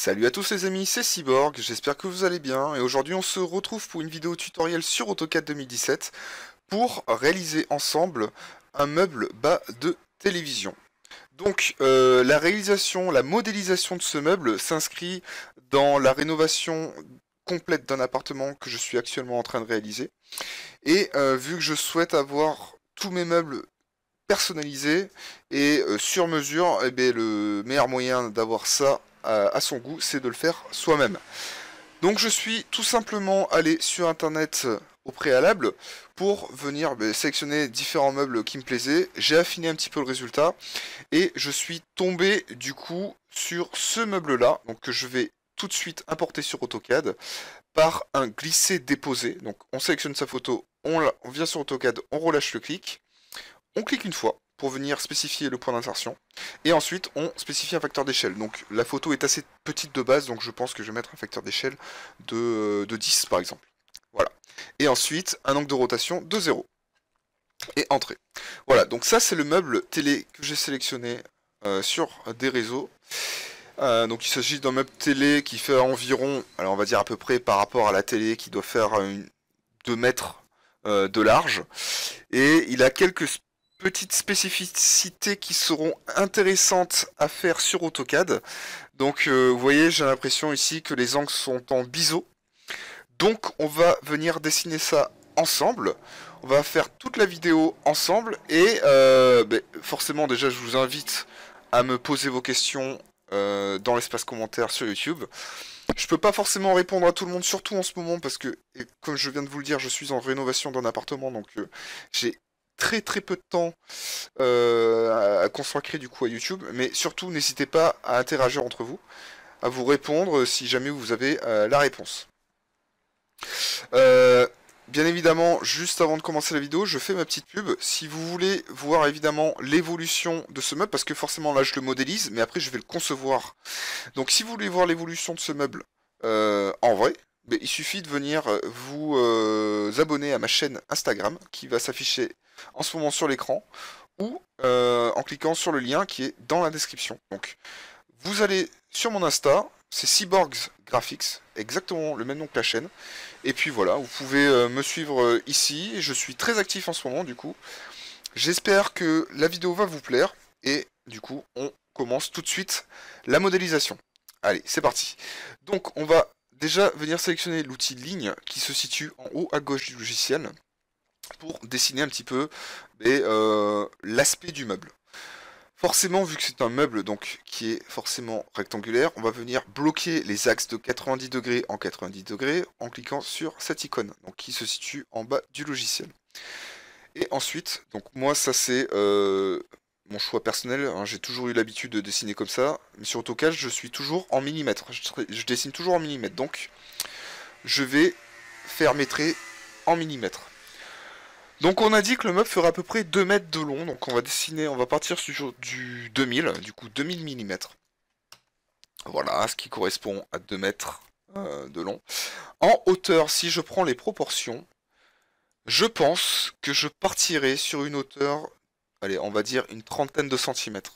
Salut à tous les amis, c'est Cyborg, j'espère que vous allez bien et aujourd'hui on se retrouve pour une vidéo tutoriel sur AutoCAD 2017 pour réaliser ensemble un meuble bas de télévision. Donc la réalisation, la modélisation de ce meuble s'inscrit dans la rénovation complète d'un appartement que je suis actuellement en train de réaliser et vu que je souhaite avoir tous mes meubles personnalisé et sur mesure, eh bien, le meilleur moyen d'avoir ça à son goût, c'est de le faire soi-même. Donc je suis tout simplement allé sur internet au préalable pour venir sélectionner différents meubles qui me plaisaient. J'ai affiné un petit peu le résultat et je suis tombé du coup sur ce meuble là, donc que je vais tout de suite importer sur AutoCAD par un glisser-déposer. Donc on sélectionne sa photo, on vient sur AutoCAD, on relâche le clic. On clique une fois pour venir spécifier le point d'insertion. Et ensuite, on spécifie un facteur d'échelle. Donc la photo est assez petite de base, donc je pense que je vais mettre un facteur d'échelle de 10 par exemple. Voilà. Et ensuite, un angle de rotation de 0. Et entrée. Voilà, donc ça c'est le meuble télé que j'ai sélectionné sur des réseaux. Donc il s'agit d'un meuble télé qui fait environ, alors on va dire à peu près par rapport à la télé qui doit faire 2 mètres de large. Et il a quelques petites spécificités qui seront intéressantes à faire sur AutoCAD. Donc vous voyez, j'ai l'impression ici que les angles sont en biseau. Donc on va venir dessiner ça ensemble. On va faire toute la vidéo ensemble et forcément déjà je vous invite à me poser vos questions dans l'espace commentaire sur YouTube. Je peux pas forcément répondre à tout le monde, surtout en ce moment, parce que, comme je viens de vous le dire, je suis en rénovation d'un appartement, donc j'ai très peu de temps à consacrer du coup à YouTube, mais surtout n'hésitez pas à interagir entre vous, à vous répondre si jamais vous avez la réponse. Euh, Bien évidemment, juste avant de commencer la vidéo, je fais ma petite pub. Si vous voulez voir évidemment l'évolution de ce meuble, parce que forcément là je le modélise, mais après je vais le concevoir. Donc si vous voulez voir l'évolution de ce meuble en vrai, il suffit de venir vous abonner à ma chaîne Instagram qui va s'afficher en ce moment sur l'écran ou en cliquant sur le lien qui est dans la description. Donc vous allez sur mon Insta, c'est Cyborgs Graphics, exactement le même nom que la chaîne. Et puis voilà, vous pouvez me suivre ici, je suis très actif en ce moment du coup. J'espère que la vidéo va vous plaire et du coup on commence tout de suite la modélisation. Allez, c'est parti. Donc on va déjà venir sélectionner l'outil ligne qui se situe en haut à gauche du logiciel pour dessiner un petit peu l'aspect du meuble. Forcément, vu que c'est un meuble donc qui est forcément rectangulaire, on va venir bloquer les axes de 90 degrés en 90 degrés en cliquant sur cette icône, donc qui se situe en bas du logiciel. Et ensuite, donc moi ça c'est mon choix personnel, hein, j'ai toujours eu l'habitude de dessiner comme ça, mais sur AutoCAD je suis toujours en millimètres, je dessine toujours en millimètres, donc je vais faire mes traits en millimètres. Donc on a dit que le meuble ferait à peu près 2 mètres de long, donc on va dessiner, on va partir sur du 2000, du coup 2000 mm. Voilà, ce qui correspond à 2 mètres de long. En hauteur, si je prends les proportions, je pense que je partirai sur une hauteur, allez, on va dire une trentaine de centimètres.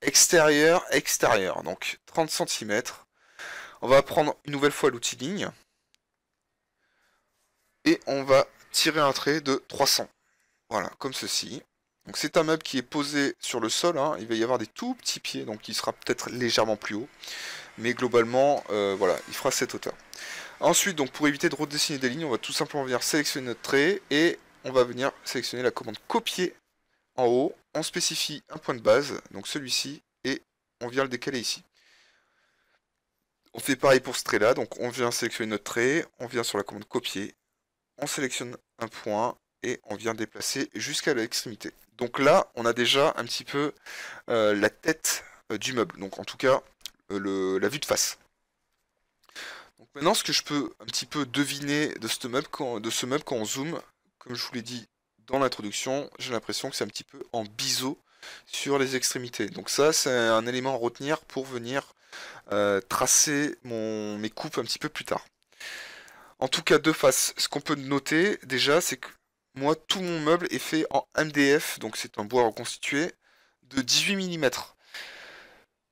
Extérieur, extérieur, donc 30 centimètres. On va prendre une nouvelle fois l'outil ligne. Et on va tirer un trait de 300. Voilà, comme ceci. Donc c'est un meuble qui est posé sur le sol, hein. Il va y avoir des tout petits pieds, donc il sera peut-être légèrement plus haut. Mais globalement, voilà, il fera cette hauteur. Ensuite, donc pour éviter de redessiner des lignes, on va tout simplement venir sélectionner notre trait et on va venir sélectionner la commande copier en haut. On spécifie un point de base, donc celui-ci, et on vient le décaler ici. On fait pareil pour ce trait là, donc on vient sélectionner notre trait, on vient sur la commande copier, on sélectionne un point et on vient déplacer jusqu'à l'extrémité. Donc là, on a déjà un petit peu la tête du meuble, donc en tout cas la vue de face. Donc maintenant, ce que je peux un petit peu deviner de ce meuble quand on zoome, comme je vous l'ai dit dans l'introduction, j'ai l'impression que c'est un petit peu en biseau sur les extrémités. Donc ça, c'est un élément à retenir pour venir tracer mes coupes un petit peu plus tard. En tout cas, de face, ce qu'on peut noter déjà, c'est que moi, tout mon meuble est fait en MDF, donc c'est un bois reconstitué, de 18 mm.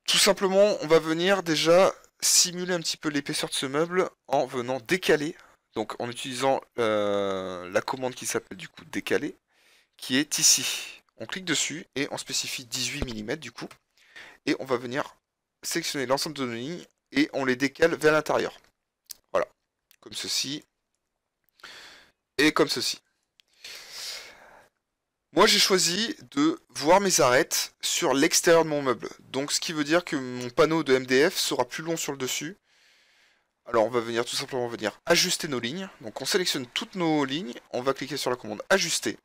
Tout simplement, on va venir déjà simuler un petit peu l'épaisseur de ce meuble en venant décaler, donc en utilisant la commande qui s'appelle du coup décaler, qui est ici. On clique dessus et on spécifie 18 mm du coup, et on va venir sélectionner l'ensemble de nos lignes et on les décale vers l'intérieur. Voilà, comme ceci et comme ceci. Moi j'ai choisi de voir mes arêtes sur l'extérieur de mon meuble, donc ce qui veut dire que mon panneau de MDF sera plus long sur le dessus. Alors on va venir tout simplement venir ajuster nos lignes, donc on sélectionne toutes nos lignes, on va cliquer sur la commande ajuster,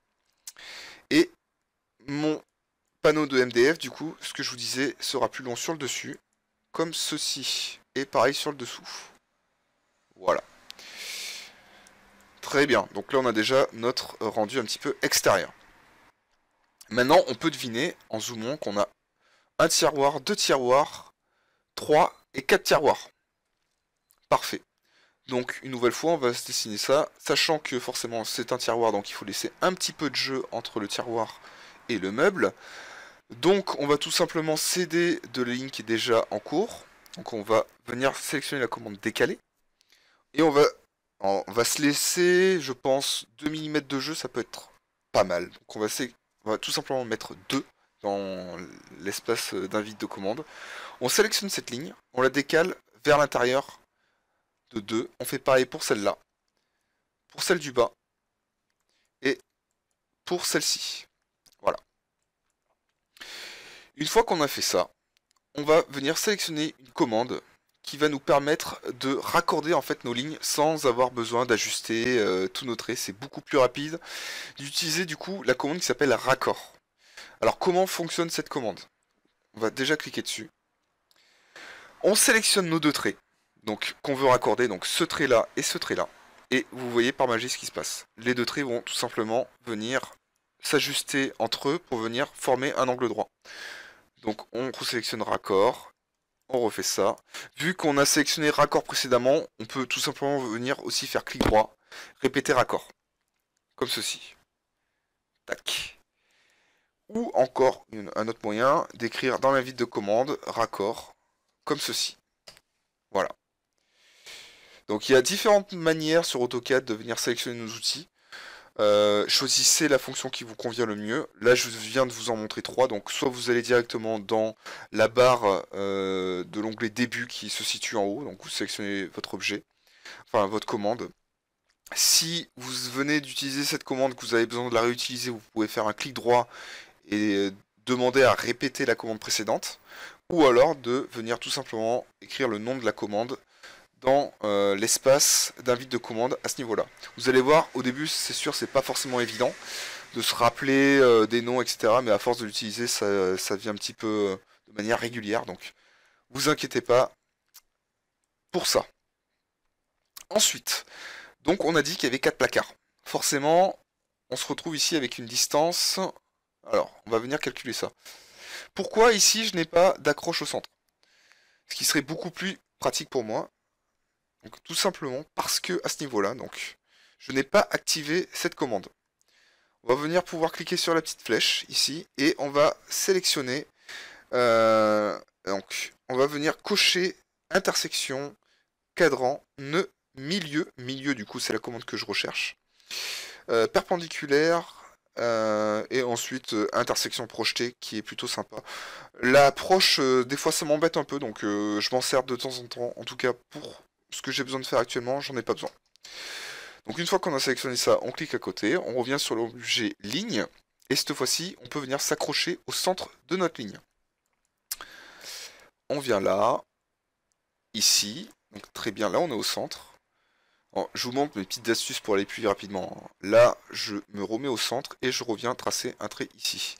et mon panneau de MDF du coup, ce que je vous disais, sera plus long sur le dessus, comme ceci, et pareil sur le dessous. Voilà. Très bien, donc là on a déjà notre rendu un petit peu extérieur. Maintenant on peut deviner, en zoomant, qu'on a un tiroir, deux tiroirs, 3 et 4 tiroirs. Parfait. Donc une nouvelle fois on va se dessiner ça, sachant que forcément c'est un tiroir, donc il faut laisser un petit peu de jeu entre le tiroir et le meuble. Donc on va tout simplement céder de la ligne qui est déjà en cours. Donc on va venir sélectionner la commande décaler. Et on va se laisser, je pense, 2 mm de jeu, ça peut être pas mal. Donc on va tout simplement mettre 2 dans l'espace d'invite de commande. On sélectionne cette ligne, on la décale vers l'intérieur de 2. On fait pareil pour celle-là, pour celle du bas et pour celle-ci. Voilà. Une fois qu'on a fait ça, on va venir sélectionner une commande qui va nous permettre de raccorder en fait nos lignes sans avoir besoin d'ajuster tous nos traits. C'est beaucoup plus rapide d'utiliser du coup la commande qui s'appelle raccord. Alors comment fonctionne cette commande? On va déjà cliquer dessus. On sélectionne nos deux traits, donc qu'on veut raccorder, donc ce trait là et ce trait là. Et vous voyez par magie ce qui se passe. Les deux traits vont tout simplement venir s'ajuster entre eux pour venir former un angle droit. Donc on resélectionne raccord, on refait ça. Vu qu'on a sélectionné raccord précédemment, on peut tout simplement venir aussi faire clic droit, répéter raccord. Comme ceci. Tac. Ou encore un autre moyen d'écrire dans l'invite de commande raccord, comme ceci. Voilà. Donc il y a différentes manières sur AutoCAD de venir sélectionner nos outils. Choisissez la fonction qui vous convient le mieux. Là je viens de vous en montrer 3, donc soit vous allez directement dans la barre de l'onglet début qui se situe en haut, donc vous sélectionnez votre objet, enfin votre commande. Si vous venez d'utiliser cette commande, que vous avez besoin de la réutiliser, vous pouvez faire un clic droit et demander à répéter la commande précédente, ou alors de venir tout simplement écrire le nom de la commande dans l'espace d'invite de commande à ce niveau-là. Vous allez voir, au début, c'est sûr, c'est pas forcément évident de se rappeler des noms, etc. Mais à force de l'utiliser, ça vient un petit peu de manière régulière. Donc, vous inquiétez pas pour ça. Ensuite, donc on a dit qu'il y avait 4 placards. Forcément, on se retrouve ici avec une distance. Alors, on va venir calculer ça. Pourquoi ici je n'ai pas d'accroche au centre? Ce qui serait beaucoup plus pratique pour moi. Donc tout simplement parce que à ce niveau-là, donc je n'ai pas activé cette commande. On va venir pouvoir cliquer sur la petite flèche ici et on va sélectionner. Donc on va venir cocher intersection, cadran, nœud, milieu. Milieu du coup c'est la commande que je recherche. Perpendiculaire. Et ensuite intersection projetée qui est plutôt sympa. L'approche des fois ça m'embête un peu donc je m'en sers de temps en temps. En tout cas pour ce que j'ai besoin de faire actuellement, j'en ai pas besoin. Donc une fois qu'on a sélectionné ça, on clique à côté, on revient sur l'objet ligne, et cette fois-ci, on peut venir s'accrocher au centre de notre ligne. On vient là, ici, donc très bien, là on est au centre. Alors, je vous montre mes petites astuces pour aller plus rapidement. Là, je me remets au centre et je reviens tracer un trait ici.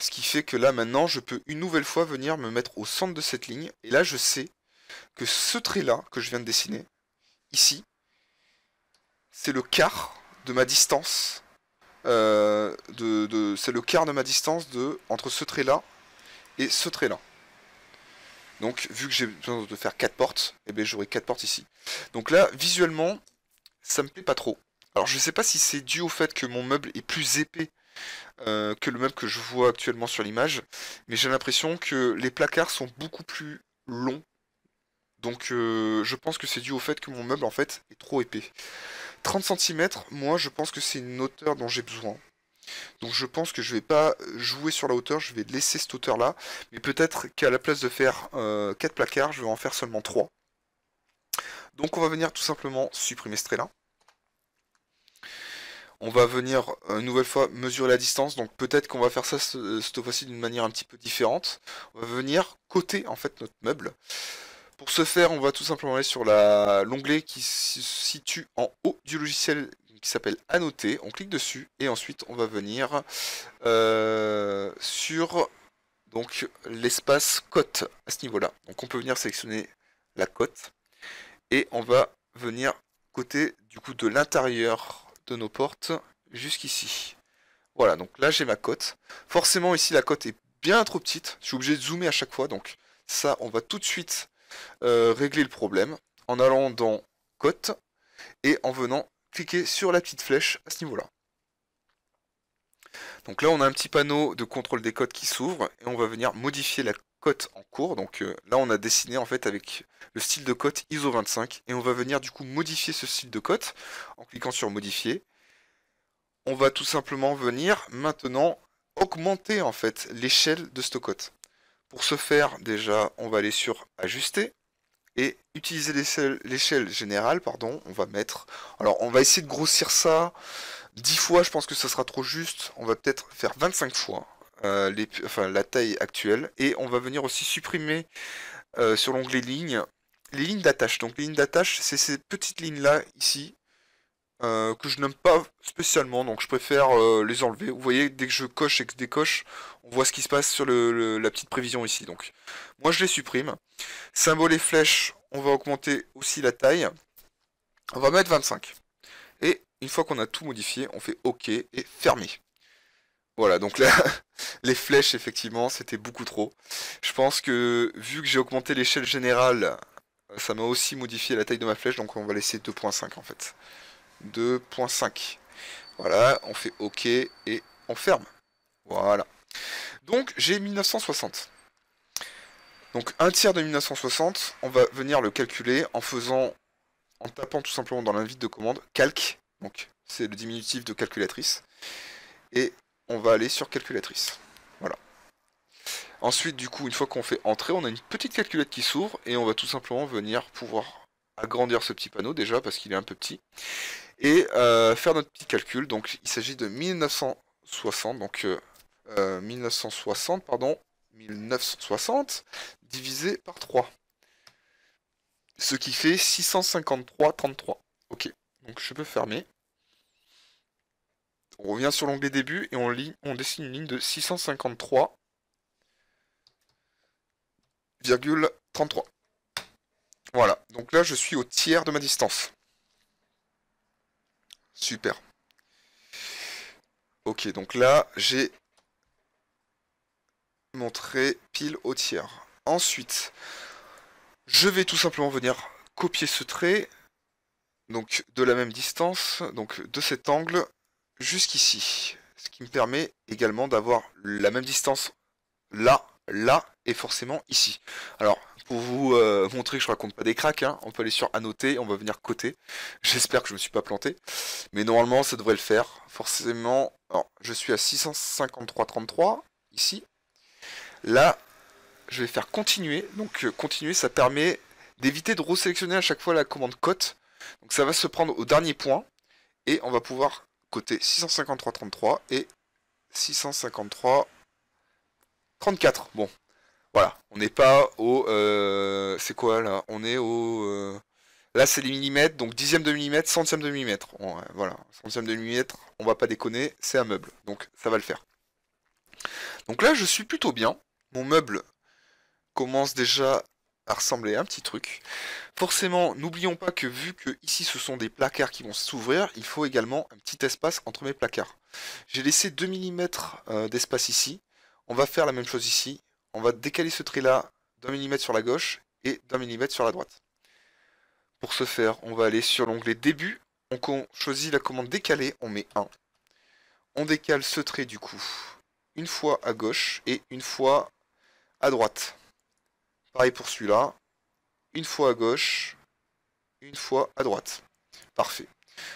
Ce qui fait que là maintenant, je peux une nouvelle fois venir me mettre au centre de cette ligne, et là je sais que ce trait-là que je viens de dessiner, ici, c'est le quart de ma distance. C'est le quart de ma distance entre ce trait-là et ce trait-là. Donc, vu que j'ai besoin de faire 4 portes, eh bien, j'aurai 4 portes ici. Donc là, visuellement, ça me plaît pas trop. Alors, je sais pas si c'est dû au fait que mon meuble est plus épais que le meuble que je vois actuellement sur l'image, mais j'ai l'impression que les placards sont beaucoup plus longs Donc je pense que c'est dû au fait que mon meuble en fait est trop épais. 30 centimètres, moi je pense que c'est une hauteur dont j'ai besoin. Donc je pense que je vais pas jouer sur la hauteur, je vais laisser cette hauteur là. Mais peut-être qu'à la place de faire 4 placards, je vais en faire seulement 3. Donc on va venir tout simplement supprimer ce trait là. On va venir une nouvelle fois mesurer la distance, donc peut-être qu'on va faire ça cette fois-ci d'une manière un petit peu différente. On va venir coter en fait notre meuble. Pour ce faire, on va tout simplement aller sur l'onglet qui se situe en haut du logiciel qui s'appelle Annoter. On clique dessus et ensuite on va venir sur donc l'espace cote à ce niveau-là. Donc on peut venir sélectionner la cote et on va venir coter du coup de l'intérieur de nos portes jusqu'ici. Voilà, donc là j'ai ma cote. Forcément ici la cote est bien trop petite. Je suis obligé de zoomer à chaque fois, donc ça on va tout de suite régler le problème en allant dans cote et en venant cliquer sur la petite flèche à ce niveau-là. Donc là on a un petit panneau de contrôle des cotes qui s'ouvre et on va venir modifier la cote en cours. Donc là on a dessiné en fait avec le style de cote ISO 25 et on va venir du coup modifier ce style de cote en cliquant sur modifier. On va tout simplement venir maintenant augmenter en fait l'échelle de cette cote. Pour ce faire déjà on va aller sur ajuster. Et utiliser l'échelle générale, pardon, on va mettre... Alors on va essayer de grossir ça 10 fois, je pense que ça sera trop juste. On va peut-être faire 25 fois la taille actuelle. Et on va venir aussi supprimer sur l'onglet lignes, les lignes d'attache. Donc les lignes d'attache, c'est ces petites lignes-là, ici, que je n'aime pas spécialement. Donc je préfère les enlever. Vous voyez, dès que je coche et que je décoche, on voit ce qui se passe sur la petite prévision ici. Donc moi je les supprime. Symbole et flèche, on va augmenter aussi la taille. On va mettre 25. Et une fois qu'on a tout modifié, on fait OK et fermer. Voilà, donc là, les flèches, effectivement, c'était beaucoup trop. Je pense que, vu que j'ai augmenté l'échelle générale, ça m'a aussi modifié la taille de ma flèche, donc on va laisser 2.5 en fait. 2.5. Voilà, on fait OK et on ferme. Voilà. Donc j'ai 1960. Donc un tiers de 1960, on va venir le calculer en tapant tout simplement dans l'invite de commande calque, donc c'est le diminutif de calculatrice, et on va aller sur calculatrice. Voilà. Ensuite, du coup, une fois qu'on fait entrer, on a une petite calculette qui s'ouvre et on va tout simplement venir pouvoir agrandir ce petit panneau déjà parce qu'il est un peu petit et faire notre petit calcul. Donc il s'agit de 1960, donc 1960, pardon, 1960 divisé par 3. Ce qui fait 653,33. Ok, donc je peux fermer. On revient sur l'onglet début et on dessine une ligne de 653,33. Voilà, donc là je suis au tiers de ma distance. Super. Ok, donc là j'ai montré pile au tiers. Ensuite, je vais tout simplement venir copier ce trait, donc de la même distance, donc de cet angle jusqu'ici. Ce qui me permet également d'avoir la même distance là, là et forcément ici. Alors, pour vous montrer que je raconte pas des cracks, hein, on peut aller sur annoter, on va venir coter. J'espère que je me suis pas planté, mais normalement ça devrait le faire. Forcément, alors, je suis à 653,33 ici. Là, je vais faire continuer. Donc continuer, ça permet d'éviter de resélectionner à chaque fois la commande cote. Donc ça va se prendre au dernier point et on va pouvoir coter 653,33 et 653,34. Bon, voilà, on n'est pas au... c'est quoi là? On est au... là c'est les millimètres, donc dixième de millimètre, centième de millimètre. Bon, voilà, centième de millimètre, on va pas déconner, c'est un meuble, donc ça va le faire. Donc là je suis plutôt bien, mon meuble commence déjà à ressembler à un petit truc. Forcément, n'oublions pas que vu que ici ce sont des placards qui vont s'ouvrir, il faut également un petit espace entre mes placards. J'ai laissé 2 mm d'espace ici. On va faire la même chose ici. On va décaler ce trait là d'1 mm sur la gauche et d'1 mm sur la droite. Pour ce faire, on va aller sur l'onglet début. On choisit la commande décaler, on met 1. On décale ce trait du coup une fois à gauche et une fois à droite. Pareil pour celui-là. une fois à gauche, une fois à droite. Parfait.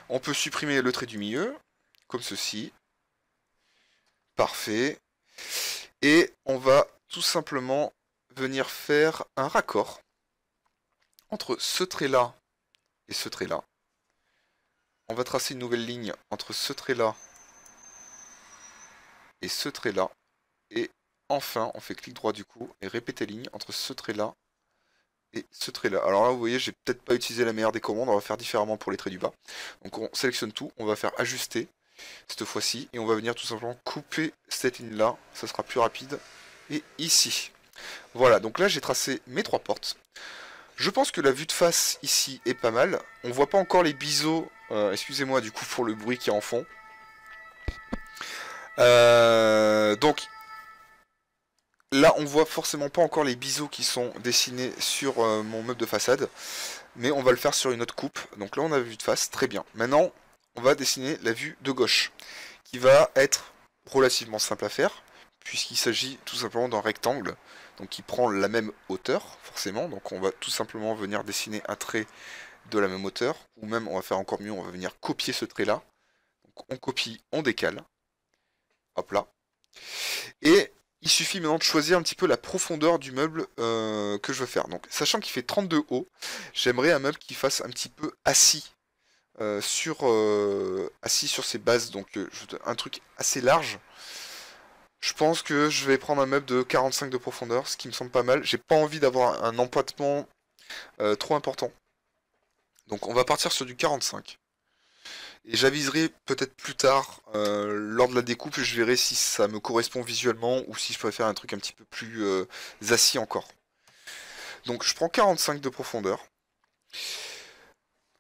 On peut supprimer le trait du milieu, comme ceci. Parfait. Et on va tout simplement venir faire un raccord entre ce trait-là et ce trait-là. On va tracer une nouvelle ligne entre ce trait-là et ce trait-là. Et enfin, on fait clic droit du coup et répéter ligne entre ce trait-là et ce trait-là. Alors là, vous voyez, j'ai peut-être pas utilisé la meilleure des commandes. On va faire différemment pour les traits du bas. Donc on sélectionne tout. On va faire ajuster cette fois-ci. Et on va venir tout simplement couper cette ligne-là. Ça sera plus rapide. Et ici. Voilà, donc là, j'ai tracé mes 3 portes. Je pense que la vue de face ici est pas mal. On voit pas encore les biseaux. Excusez-moi du coup pour le bruit qui est en fond. Donc là on voit forcément pas encore les biseaux qui sont dessinés sur mon meuble de façade. Mais on va le faire sur une autre coupe. Donc là on a la vue de face, très bien. Maintenant on va dessiner la vue de gauche. Qui va être relativement simple à faire. Puisqu'il s'agit tout simplement d'un rectangle. Donc qui prend la même hauteur forcément. Donc on va tout simplement venir dessiner un trait de la même hauteur. Ou même on va faire encore mieux, on va venir copier ce trait là. Donc on copie, on décale. Hop là. Et il suffit maintenant de choisir un petit peu la profondeur du meuble que je veux faire. Donc, sachant qu'il fait 32 haut, j'aimerais un meuble qui fasse un petit peu assis, assis sur ses bases. Donc, un truc assez large. Je pense que je vais prendre un meuble de 45 de profondeur, ce qui me semble pas mal. J'ai pas envie d'avoir un empointement trop important. Donc, on va partir sur du 45. Et j'aviserai peut-être plus tard, lors de la découpe, je verrai si ça me correspond visuellement ou si je peux faire un truc un petit peu plus assis encore. Donc je prends 45 de profondeur.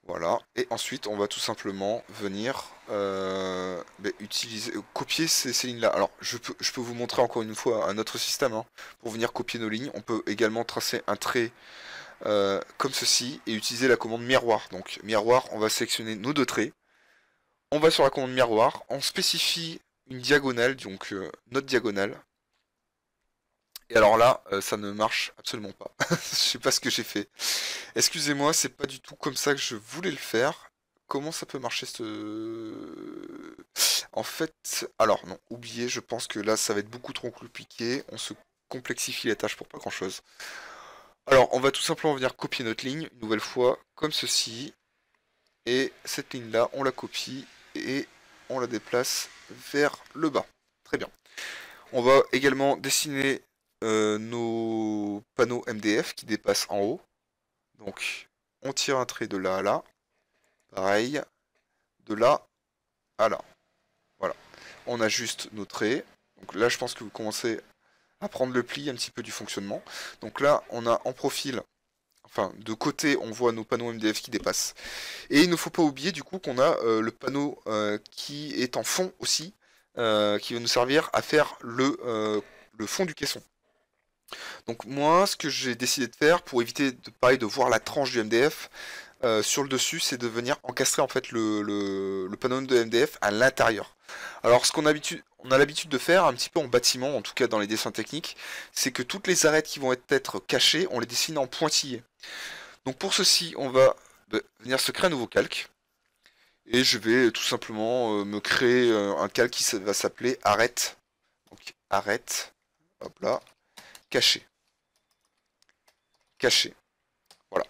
Voilà. Et ensuite, on va tout simplement venir utiliser, copier ces lignes-là. Alors, je peux vous montrer encore une fois un autre système hein, pour venir copier nos lignes. On peut également tracer un trait comme ceci et utiliser la commande miroir. Donc miroir, on va sélectionner nos 2 traits. On va sur la commande miroir, on spécifie une diagonale, donc notre diagonale. Et alors là, ça ne marche absolument pas. Je sais pas ce que j'ai fait. Excusez-moi, c'est pas du tout comme ça que je voulais le faire. Comment ça peut marcher En fait, alors non, oubliez, je pense que là ça va être beaucoup trop compliqué. On se complexifie la tâche pour pas grand chose. Alors, on va tout simplement venir copier notre ligne, une nouvelle fois, comme ceci. Et cette ligne-là, on la copie et on la déplace vers le bas. Très bien. On va également dessiner nos panneaux MDF qui dépassent en haut. Donc, on tire un trait de là à là. Pareil, de là à là. Voilà. On ajuste nos traits. Donc là, je pense que vous commencez à prendre le pli un petit peu du fonctionnement. Donc là, on a en profil... Enfin, de côté, on voit nos panneaux MDF qui dépassent. Et il ne faut pas oublier du coup qu'on a le panneau qui est en fond aussi, qui va nous servir à faire le fond du caisson. Donc moi, ce que j'ai décidé de faire, pour éviter pareil, de voir la tranche du MDF, sur le dessus, c'est de venir encastrer en fait le panneau de MDF à l'intérieur. Alors ce qu'on a l'habitude de faire un petit peu en bâtiment, en tout cas dans les dessins techniques, c'est que toutes les arêtes qui vont être cachées, on les dessine en pointillés. Donc pour ceci, on va venir se créer un nouveau calque. Et je vais tout simplement me créer un calque qui va s'appeler arête. Donc arête, hop là, caché. Caché. Voilà.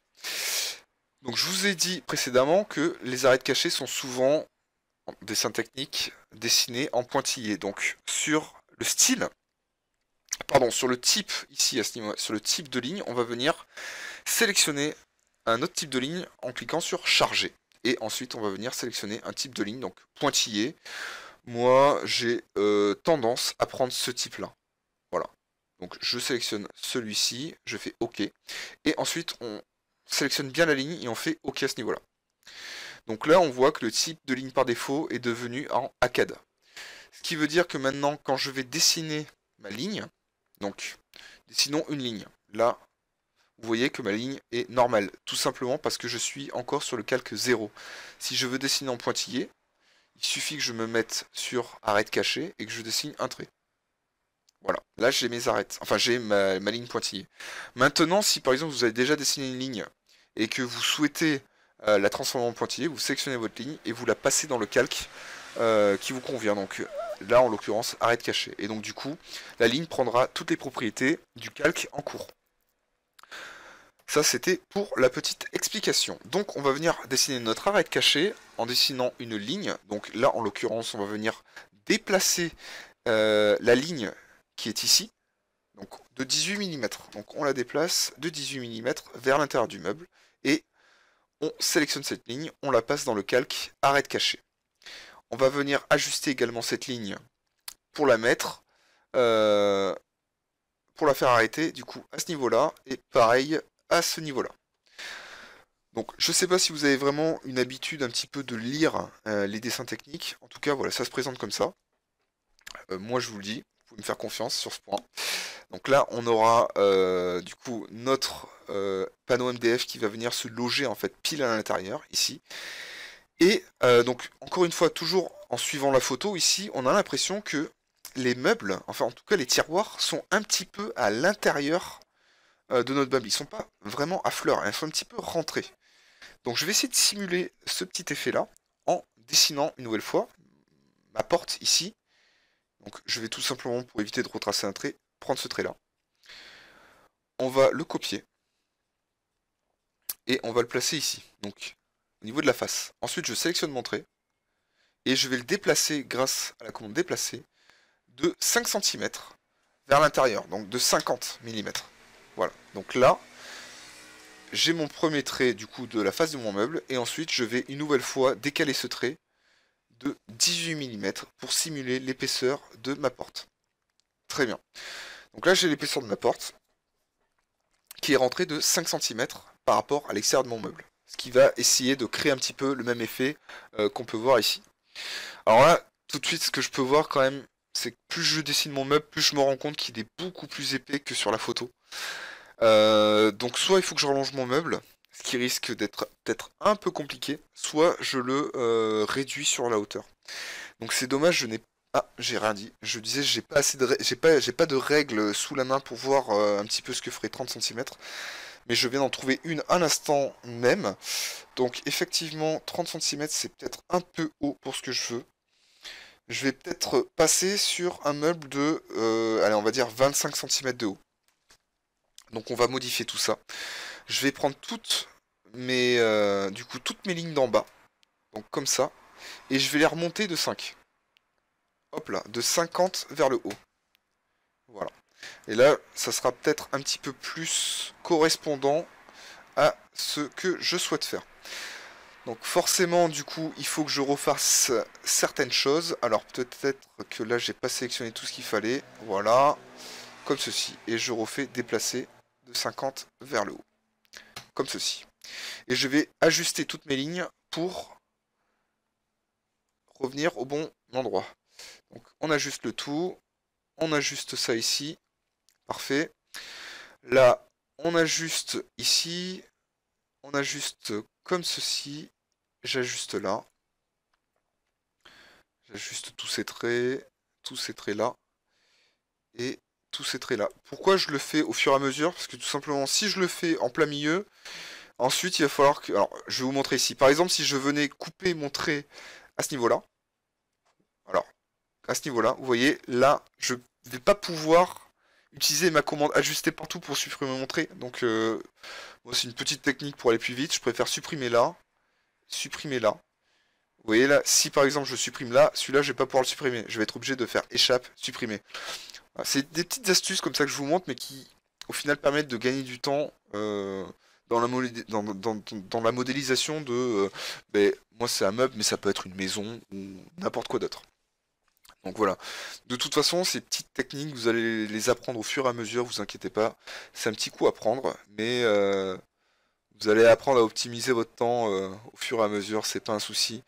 Donc je vous ai dit précédemment que les arêtes cachées sont souvent, en dessin technique, dessinées en pointillés. Donc sur le style, pardon, sur le type, ici à ce niveau, sur le type de ligne, on va venir sélectionner un autre type de ligne en cliquant sur charger. Et ensuite on va venir sélectionner un type de ligne, donc pointillé. Moi j'ai tendance à prendre ce type là. Voilà. Donc je sélectionne celui-ci, je fais OK. Et ensuite on sélectionne bien la ligne et on fait OK à ce niveau là. Donc là on voit que le type de ligne par défaut est devenu en ACAD. Ce qui veut dire que maintenant quand je vais dessiner ma ligne, donc dessinons une ligne. Là vous voyez que ma ligne est normale, tout simplement parce que je suis encore sur le calque 0. Si je veux dessiner en pointillé, il suffit que je me mette sur arête cachée et que je dessine un trait. Voilà, là j'ai mes arêtes, enfin j'ai ma ligne pointillée. Maintenant, si par exemple vous avez déjà dessiné une ligne et que vous souhaitez la transformer en pointillé, vous sélectionnez votre ligne et vous la passez dans le calque qui vous convient. Donc là en l'occurrence arête cachée. Et donc du coup, la ligne prendra toutes les propriétés du calque en cours. Ça c'était pour la petite explication. Donc on va venir dessiner notre arête cachée en dessinant une ligne. Donc là en l'occurrence on va venir déplacer la ligne qui est ici, donc de 18 mm. Donc on la déplace de 18 mm vers l'intérieur du meuble et on sélectionne cette ligne, on la passe dans le calque arête cachée. On va venir ajuster également cette ligne pour la mettre, pour la faire arrêter du coup à ce niveau-là et pareil à ce niveau-là. Donc je ne sais pas si vous avez vraiment une habitude un petit peu de lire les dessins techniques, en tout cas voilà, ça se présente comme ça. Moi je vous le dis, vous pouvez me faire confiance sur ce point. Donc là on aura du coup notre panneau MDF qui va venir se loger en fait pile à l'intérieur ici. Et donc encore une fois, toujours en suivant la photo ici, on a l'impression que les meubles, enfin en tout cas les tiroirs, sont un petit peu à l'intérieur de notre meuble. Ils sont pas vraiment à fleur, ils sont un petit peu rentrés. Donc je vais essayer de simuler ce petit effet là en dessinant une nouvelle fois ma porte ici. Donc je vais tout simplement, pour éviter de retracer un trait, prendre ce trait là. On va le copier et on va le placer ici, donc au niveau de la face. Ensuite je sélectionne mon trait et je vais le déplacer grâce à la commande déplacer de 5 cm vers l'intérieur, donc de 50 mm. Voilà, donc là j'ai mon premier trait du coup de la face de mon meuble et ensuite je vais une nouvelle fois décaler ce trait de 18 mm pour simuler l'épaisseur de ma porte. Très bien. Donc là j'ai l'épaisseur de ma porte qui est rentrée de 5 cm par rapport à l'extérieur de mon meuble. Ce qui va essayer de créer un petit peu le même effet qu'on peut voir ici. Alors là, tout de suite ce que je peux voir quand même, c'est que plus je dessine mon meuble, plus je me rends compte qu'il est beaucoup plus épais que sur la photo. Donc soit il faut que je rallonge mon meuble, ce qui risque d'être peut-être un peu compliqué, soit je le réduis sur la hauteur. Donc c'est dommage, je n'ai j'ai rien dit. Je disais j'ai pas assez de j'ai pas de règles sous la main pour voir un petit peu ce que ferait 30 cm, mais je viens d'en trouver une à l'instant même. Donc effectivement 30 cm c'est peut-être un peu haut pour ce que je veux. Je vais peut-être passer sur un meuble de allez, on va dire 25 cm de haut. Donc on va modifier tout ça. Je vais prendre toutes mes toutes mes lignes d'en bas. Donc comme ça. Et je vais les remonter de 5. Hop là, de 50 vers le haut. Voilà. Et là, ça sera peut-être un petit peu plus correspondant à ce que je souhaite faire. Donc forcément, du coup, il faut que je refasse certaines choses. Alors peut-être que là, j'ai pas sélectionné tout ce qu'il fallait. Voilà. Comme ceci. Et je refais déplacer de 50 vers le haut. Comme ceci. Et je vais ajuster toutes mes lignes pour revenir au bon endroit. Donc on ajuste le tout. On ajuste ça ici. Parfait. Là, on ajuste ici. On ajuste comme ceci. J'ajuste là. J'ajuste tous ces traits là. Et tous ces traits là. Pourquoi je le fais au fur et à mesure? Parce que tout simplement, si je le fais en plein milieu, ensuite il va falloir que... Alors, je vais vous montrer ici. Par exemple, si je venais couper mon trait à ce niveau-là, alors, à ce niveau-là, vous voyez, là, je ne vais pas pouvoir utiliser ma commande ajuster partout pour supprimer mon trait. Donc, moi, c'est une petite technique pour aller plus vite. Je préfère supprimer là, supprimer là. Vous voyez là, si par exemple je supprime là, celui-là, je vais pas pouvoir le supprimer. Je vais être obligé de faire échappe, supprimer. Voilà, c'est des petites astuces comme ça que je vous montre, mais qui, au final, permettent de gagner du temps dans la modélisation de... ben, moi, c'est un meuble, mais ça peut être une maison ou n'importe quoi d'autre. Donc voilà. De toute façon, ces petites techniques, vous allez les apprendre au fur et à mesure, vous inquiétez pas. C'est un petit coup à prendre, mais vous allez apprendre à optimiser votre temps au fur et à mesure, c'est pas un souci.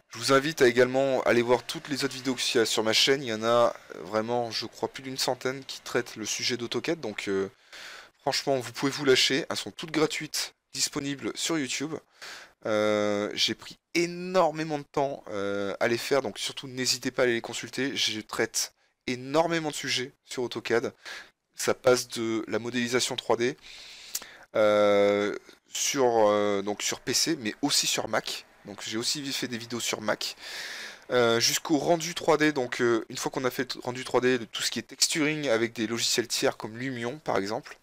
Je vous invite à également aller voir toutes les autres vidéos qu'il y a sur ma chaîne. Il y en a vraiment, je crois, plus d'une centaine qui traitent le sujet d'AutoCAD. Donc franchement, vous pouvez vous lâcher. Elles sont toutes gratuites, disponibles sur YouTube. J'ai pris énormément de temps à les faire, donc surtout n'hésitez pas à aller les consulter. Je traite énormément de sujets sur AutoCAD. Ça passe de la modélisation 3D euh, donc sur PC, mais aussi sur Mac. Donc j'ai aussi fait des vidéos sur Mac. Jusqu'au rendu 3D, donc une fois qu'on a fait le rendu 3D, de tout ce qui est texturing avec des logiciels tiers comme Lumion par exemple.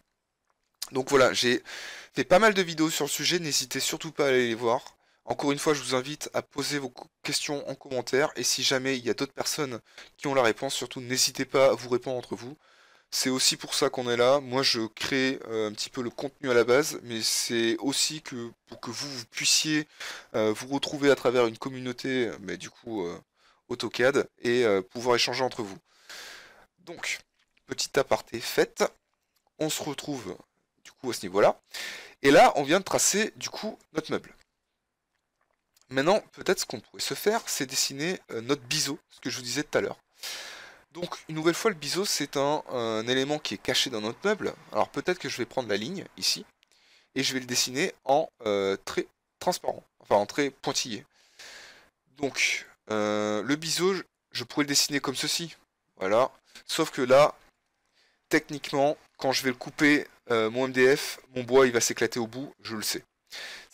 Donc voilà, j'ai fait pas mal de vidéos sur le sujet, n'hésitez surtout pas à aller les voir. Encore une fois, je vous invite à poser vos questions en commentaire, et si jamais il y a d'autres personnes qui ont la réponse, surtout n'hésitez pas à vous répondre entre vous. C'est aussi pour ça qu'on est là. Moi, je crée un petit peu le contenu à la base, mais c'est aussi que pour que vous puissiez vous retrouver à travers une communauté, mais du coup AutoCAD, et pouvoir échanger entre vous. Donc, petit aparté fait, on se retrouve du coup à ce niveau-là. Et là, on vient de tracer du coup notre meuble. Maintenant, peut-être ce qu'on pourrait se faire, c'est dessiner notre biseau, ce que je vous disais tout à l'heure. Donc, une nouvelle fois, le biseau, c'est un élément qui est caché dans notre meuble. Alors, peut-être que je vais prendre la ligne, ici, et je vais le dessiner en trait transparent, enfin en trait pointillé. Donc, le biseau, je pourrais le dessiner comme ceci. Voilà. Sauf que là, techniquement, quand je vais le couper, mon MDF, mon bois, il va s'éclater au bout, je le sais.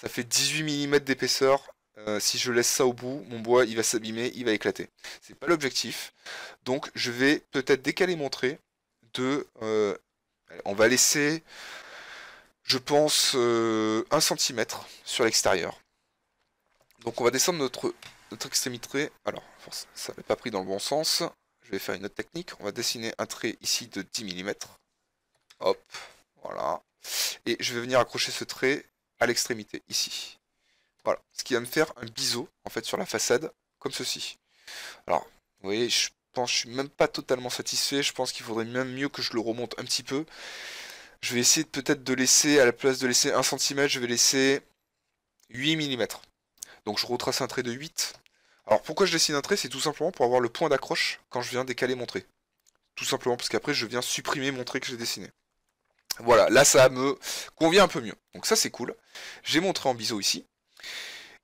Ça fait 18 mm d'épaisseur. Si je laisse ça au bout, mon bois il va s'abîmer, il va éclater. C'est pas l'objectif. Donc je vais peut-être décaler mon trait de... on va laisser, je pense, 1 cm sur l'extérieur. Donc on va descendre notre extrémité. Alors, ça n'est pas pris dans le bon sens. Je vais faire une autre technique. On va dessiner un trait ici de 10 mm. Hop, voilà. Et je vais venir accrocher ce trait à l'extrémité, ici. Voilà, ce qui va me faire un biseau, en fait, sur la façade, comme ceci. Alors, vous voyez, je pense que je suis même pas totalement satisfait. Je pense qu'il faudrait même mieux que je le remonte un petit peu. Je vais essayer peut-être de laisser, à la place de laisser 1 cm, je vais laisser 8 mm. Donc je retrace un trait de 8. Alors pourquoi je dessine un trait? C'est tout simplement pour avoir le point d'accroche quand je viens décaler mon trait. Tout simplement parce qu'après je viens supprimer mon trait que j'ai dessiné. Voilà, là ça me convient un peu mieux. Donc ça c'est cool. J'ai mon trait en biseau ici.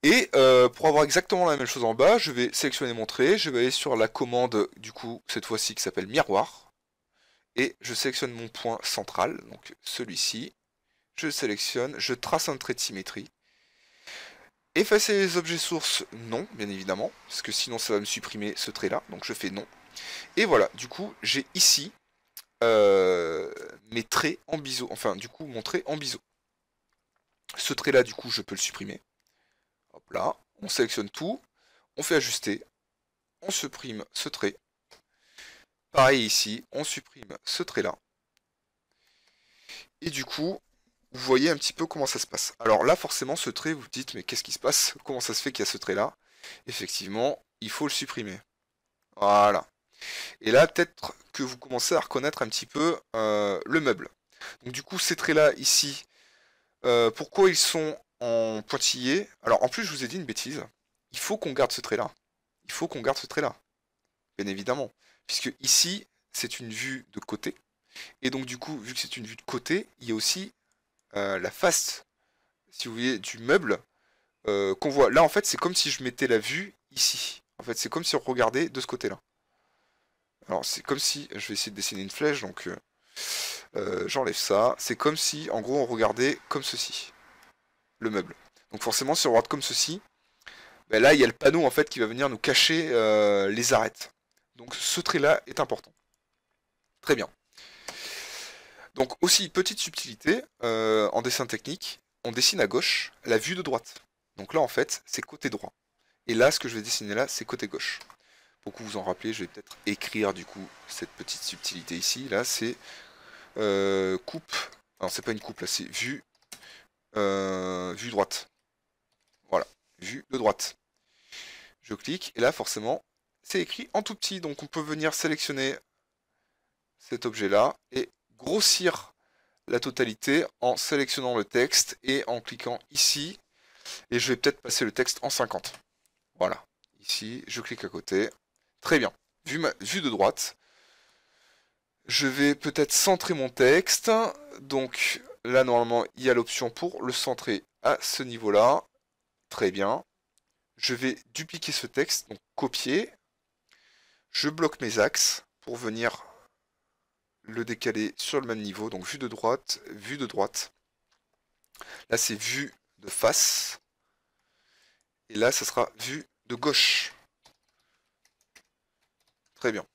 Et pour avoir exactement la même chose en bas, je vais sélectionner mon trait, je vais aller sur la commande, du coup, cette fois-ci qui s'appelle miroir. Et je sélectionne mon point central, donc celui-ci. Je sélectionne, je trace un trait de symétrie. Effacer les objets sources, non, bien évidemment, parce que sinon ça va me supprimer ce trait-là, donc je fais non. Et voilà, du coup, j'ai ici mes traits en biseau, enfin, du coup, mon trait en biseau. Ce trait-là, du coup, je peux le supprimer. Hop là, on sélectionne tout, on fait ajuster, on supprime ce trait. Pareil ici, on supprime ce trait-là. Et du coup, vous voyez un petit peu comment ça se passe. Alors là, forcément, ce trait, vous vous dites, mais qu'est-ce qui se passe? Comment ça se fait qu'il y a ce trait-là? Effectivement, il faut le supprimer. Voilà. Et là, peut-être que vous commencez à reconnaître un petit peu le meuble. Donc du coup, ces traits-là, ici, pourquoi ils sont en pointillé? Alors, en plus, je vous ai dit une bêtise. Il faut qu'on garde ce trait-là. Il faut qu'on garde ce trait-là. Bien évidemment. Puisque ici, c'est une vue de côté. Et donc du coup, vu que c'est une vue de côté, il y a aussi la face, si vous voulez, du meuble qu'on voit. Là, en fait, c'est comme si je mettais la vue ici. En fait, c'est comme si on regardait de ce côté-là. Alors, c'est comme si, je vais essayer de dessiner une flèche, donc j'enlève ça. C'est comme si, en gros, on regardait comme ceci, le meuble. Donc forcément, si on regarde comme ceci, ben là, il y a le panneau, en fait, qui va venir nous cacher les arêtes. Donc ce trait-là est important. Très bien. Donc aussi, petite subtilité, en dessin technique, on dessine à gauche la vue de droite. Donc là, en fait, c'est côté droit. Et là, ce que je vais dessiner là, c'est côté gauche. Pour que vous vous en rappelez, je vais peut-être écrire du coup cette petite subtilité ici. Là, c'est coupe. Alors, c'est pas une coupe, là, c'est vue droite. Voilà, vue de droite. Je clique, et là, forcément, c'est écrit en tout petit. Donc, on peut venir sélectionner cet objet-là et grossir la totalité en sélectionnant le texte et en cliquant ici. Et je vais peut-être passer le texte en 50. Voilà. Ici, je clique à côté. Très bien. Vue de droite. Je vais peut-être centrer mon texte. Donc là, normalement, il y a l'option pour le centrer à ce niveau-là. Très bien. Je vais dupliquer ce texte, donc copier. Je bloque mes axes. pour venir le décaler sur le même niveau. Donc vue de droite, vue de droite. Là c'est vue de face. Et là ça sera vue de gauche. Très bien.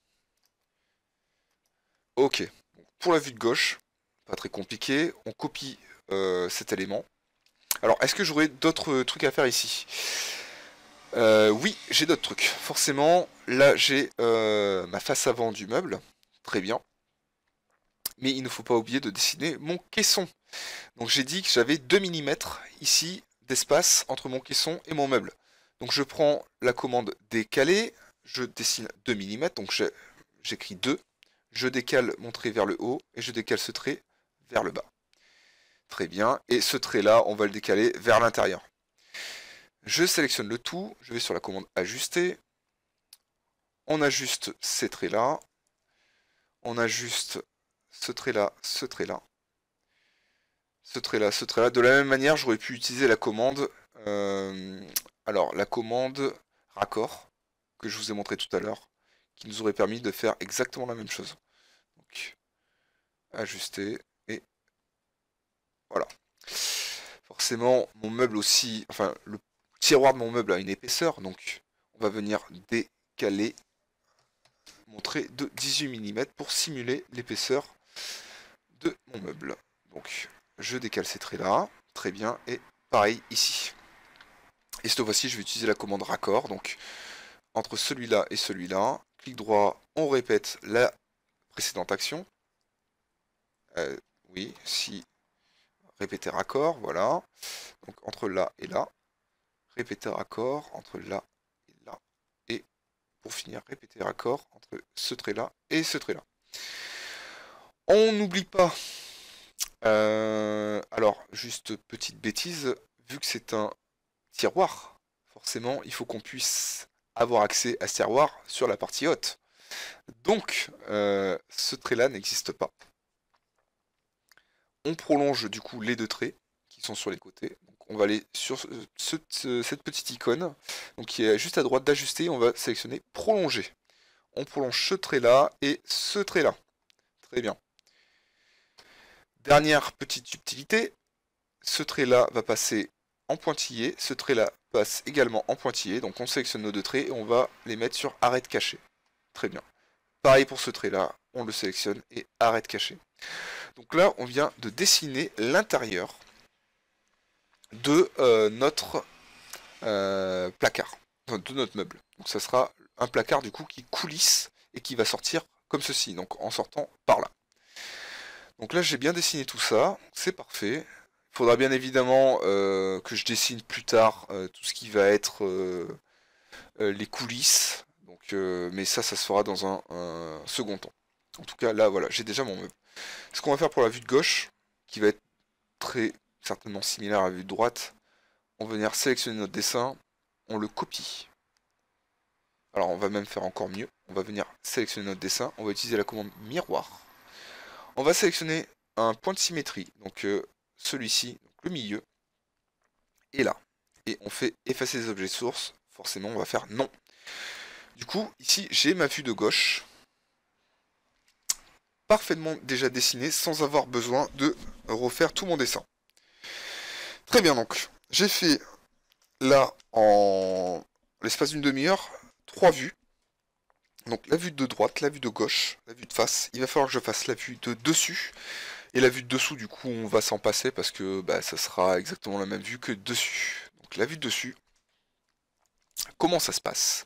Ok. Donc, pour la vue de gauche, pas très compliqué, on copie cet élément. Alors est-ce que j'aurais d'autres trucs à faire ici? Oui, j'ai d'autres trucs. Forcément, là j'ai ma face avant du meuble. Très bien. Mais il ne faut pas oublier de dessiner mon caisson. Donc j'ai dit que j'avais 2 mm ici d'espace entre mon caisson et mon meuble. Donc je prends la commande décaler, je dessine 2 mm, donc j'écris 2, je décale mon trait vers le haut et je décale ce trait vers le bas. Très bien, et ce trait là, on va le décaler vers l'intérieur. Je sélectionne le tout, je vais sur la commande ajuster, on ajuste ces traits là, on ajuste ce trait là, ce trait là, ce trait là, ce trait là. De la même manière, j'aurais pu utiliser la commande, alors la commande raccord, que je vous ai montré tout à l'heure, qui nous aurait permis de faire exactement la même chose. Donc, ajuster, et voilà. Forcément, mon meuble aussi, enfin, le tiroir de mon meuble a une épaisseur, donc on va venir décaler mon trait de 18 mm pour simuler l'épaisseur de mon meuble. Donc, je décale ces traits là, très bien, et pareil ici. Et cette fois-ci, je vais utiliser la commande raccord, donc entre celui-là et celui-là, clic droit, on répète la précédente action. Oui, si, répéter raccord, voilà. Donc entre là et là, répéter raccord entre là et là. Et pour finir, répéter raccord entre ce trait-là et ce trait-là. On n'oublie pas, alors juste petite bêtise, vu que c'est un tiroir, forcément il faut qu'on puisse avoir accès à ce tiroir sur la partie haute. Donc ce trait-là n'existe pas. On prolonge du coup les deux traits qui sont sur les côtés. Donc, on va aller sur cette petite icône, donc qui est juste à droite d'ajuster, on va sélectionner prolonger. On prolonge ce trait là et ce trait là. Très bien. Dernière petite subtilité, ce trait là va passer en pointillé, ce trait là passe également en pointillé, donc on sélectionne nos deux traits et on va les mettre sur arrête caché. Très bien. Pareil pour ce trait là, on le sélectionne et arrête caché. Donc là, on vient de dessiner l'intérieur de notre placard, de notre meuble. Donc ça sera un placard du coup qui coulisse et qui va sortir comme ceci, donc en sortant par là. Donc là j'ai bien dessiné tout ça, c'est parfait. Il faudra bien évidemment que je dessine plus tard tout ce qui va être les coulisses. Donc, mais ça se fera dans un second temps. En tout cas là voilà, j'ai déjà mon meuble. Ce qu'on va faire pour la vue de gauche, qui va être très certainement similaire à la vue de droite, on va venir sélectionner notre dessin, on le copie. Alors on va même faire encore mieux, on va venir sélectionner notre dessin, on va utiliser la commande miroir. On va sélectionner un point de symétrie, donc celui-ci, le milieu, et là. Et on fait effacer les objets sources, forcément on va faire non. Du coup, ici j'ai ma vue de gauche, parfaitement déjà dessinée, sans avoir besoin de refaire tout mon dessin. Très bien donc, j'ai fait là, en l'espace d'une demi-heure, 3 vues. Donc la vue de droite, la vue de gauche, la vue de face. Il va falloir que je fasse la vue de dessus. Et la vue de dessous, du coup, on va s'en passer parce que bah, ça sera exactement la même vue que dessus. Donc la vue de dessus, comment ça se passe?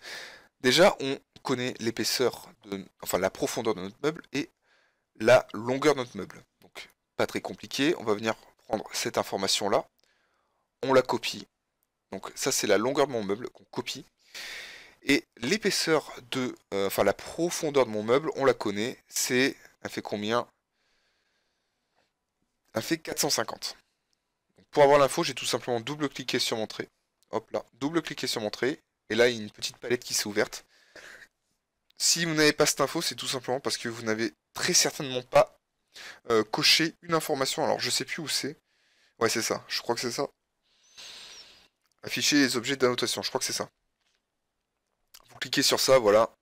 Déjà, on connaît l'épaisseur, enfin la profondeur de notre meuble et la longueur de notre meuble. Donc pas très compliqué, on va venir prendre cette information-là, on la copie. Donc ça c'est la longueur de mon meuble qu'on copie. Et l'épaisseur de, enfin la profondeur de mon meuble, on la connaît, elle fait combien? Elle fait 450. Donc, pour avoir l'info, j'ai tout simplement double-cliqué sur mon trait. Hop là, double-cliqué sur mon trait. Et là, il y a une petite palette qui s'est ouverte. Si vous n'avez pas cette info, c'est tout simplement parce que vous n'avez très certainement pas coché une information. Alors, je sais plus où c'est. Ouais, c'est ça. Je crois que c'est ça. Afficher les objets d'annotation. Je crois que c'est ça. Vous cliquez sur ça, voilà.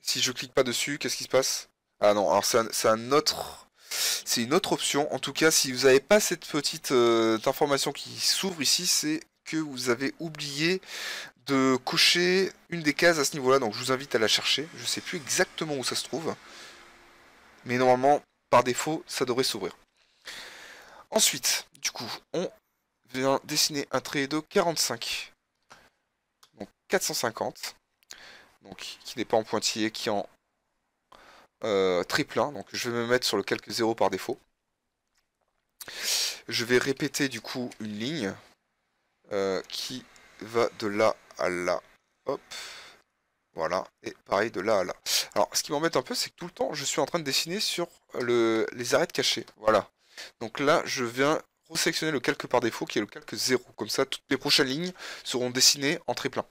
Si je clique pas dessus, qu'est-ce qui se passe? Ah non, alors c'est une autre option. En tout cas, si vous n'avez pas cette petite information qui s'ouvre ici, c'est que vous avez oublié de cocher une des cases à ce niveau-là. Donc je vous invite à la chercher. Je sais plus exactement où ça se trouve. Mais normalement, par défaut, ça devrait s'ouvrir. Ensuite, du coup, on vient dessiner un trait de 45. Donc 450. Donc qui n'est pas en pointillé, qui est en triple 1. Donc je vais me mettre sur le calque 0 par défaut. Je vais répéter du coup une ligne qui va de là à là. Hop. Voilà. Et pareil de là à là. Alors ce qui m'embête un peu, c'est que tout le temps, je suis en train de dessiner sur les arêtes cachées. Voilà. Donc là, je viens resélectionner le calque par défaut qui est le calque 0. Comme ça, toutes les prochaines lignes seront dessinées en triple 1.